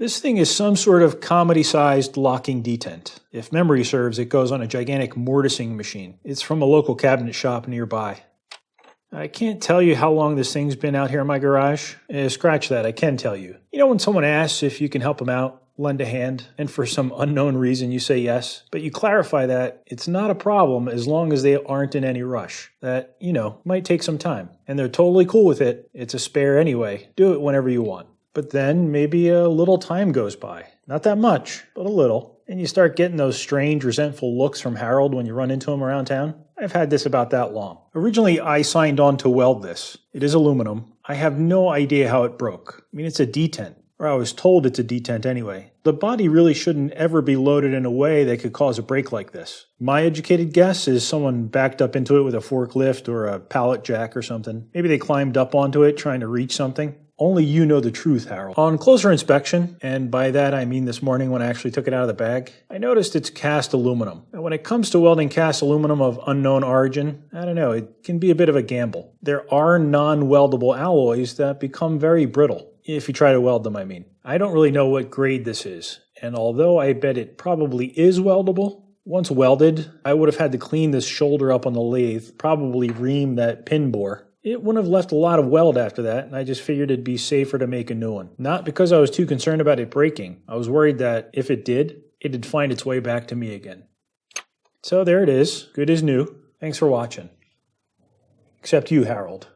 This thing is some sort of comedy-sized locking detent. If memory serves, it goes on a gigantic mortising machine. It's from a local cabinet shop nearby. I can't tell you how long this thing's been out here in my garage. Scratch that, I can tell you. You know when someone asks if you can help them out, lend a hand, and for some unknown reason you say yes, but you clarify that it's not a problem as long as they aren't in any rush. That, might take some time. And they're totally cool with it. It's a spare anyway. Do it whenever you want. But then maybe a little time goes by. Not that much, but a little. And you start getting those strange, resentful looks from Harold when you run into him around town. I've had this about that long. Originally, I signed on to weld this. It is aluminum. I have no idea how it broke. I mean, it's a detent. Or I was told it's a detent anyway. The body really shouldn't ever be loaded in a way that could cause a break like this. My educated guess is someone backed up into it with a forklift or a pallet jack or something. Maybe they climbed up onto it trying to reach something. Only you know the truth, Harold. On closer inspection, and by that I mean this morning when I actually took it out of the bag, I noticed it's cast aluminum. Now, when it comes to welding cast aluminum of unknown origin, I don't know, it can be a bit of a gamble. There are non-weldable alloys that become very brittle, if you try to weld them, I mean. I don't really know what grade this is, and although I bet it probably is weldable, once welded, I would have had to clean this shoulder up on the lathe, probably ream that pin bore. It wouldn't have left a lot of weld after that, and I just figured it'd be safer to make a new one. Not because I was too concerned about it breaking. I was worried that if it did, it'd find its way back to me again. So there it is. Good as new. Thanks for watching. Except you, Harold.